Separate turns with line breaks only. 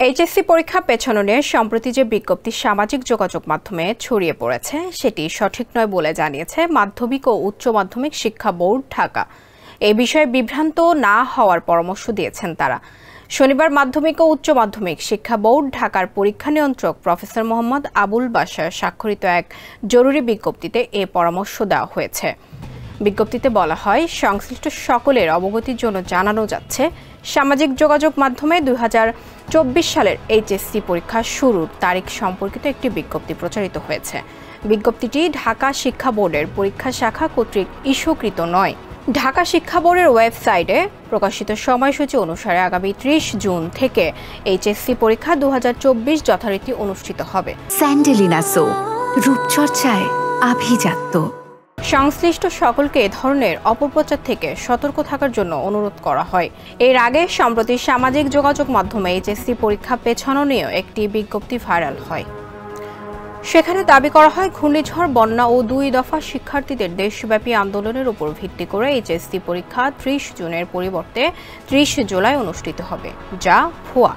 HSC পরীক্ষা পেছানো নিয়ে সম্প্রতি যে বিজ্ঞপ্তি সামাজিক যোগাযোগ মাধ্যমে ছড়িয়ে পড়েছে সেটি সঠিক নয় বলে জানিয়েছে মাধ্যমিক ও উচ্চ মাধ্যমিক শিক্ষা বোর্ড ঢাকা। এই বিষয়ে বিভ্রান্ত না হওয়ার পরামর্শ দিয়েছেন তারা। শনিবার মাধ্যমিক ও উচ্চ মাধ্যমিক শিক্ষা বোর্ড ঢাকার পরীক্ষা নিয়ন্ত্রক প্রফেসর মোহাম্মদ আবুল বাশার স্বাক্ষরিত এক জরুরি বিজ্ঞপ্তিতে এ পরামর্শ দেওয়া হয়েছে। বিজ্ঞপ্তিতে বলা হয়, সংশ্লিষ্ট সকলের অবগতির জন্য জানানো যাচ্ছে, সামাজিক যোগাযোগ মাধ্যমে 2024 সালের এইচএসসি পরীক্ষা শুরুর তারিখ সম্পর্কিত একটি বিজ্ঞপ্তি প্রচারিত হয়েছে। বিজ্ঞপ্তিটি ঢাকা শিক্ষা বোর্ডের পরীক্ষা শাখা কর্তৃক ইস্যুকৃত নয়। ঢাকা শিক্ষা বোর্ডের ওয়েবসাইটে প্রকাশিত সময়সূচি অনুসারে আগামী 30 জুন থেকে এইচএসসি পরীক্ষা 2024 যথারীতি অনুষ্ঠিত হবে।
স্যান্ডেলিনা সো, রূপচর্চায় আভিজাত্য।
সংশ্লিষ্ট সকলকে এ ধরনের অপপ্রচার থেকে সতর্ক থাকার জন্য অনুরোধ করা হয়। এর আগে সম্প্রতি সামাজিক যোগাযোগ মাধ্যমে এইচএসসি পরীক্ষা পেছানো নিয়েও একটি বিজ্ঞপ্তি ভাইরাল হয়। সেখানে দাবি করা হয়, ঘূর্ণিঝড়, বন্যা ও 2 দফা শিক্ষার্থীদের দেশব্যাপী আন্দোলনের উপর ভিত্তি করে এইচএসসি পরীক্ষা 30 জুনের পরিবর্তে 30 জুলাই অনুষ্ঠিত হবে, যা ভুয়া।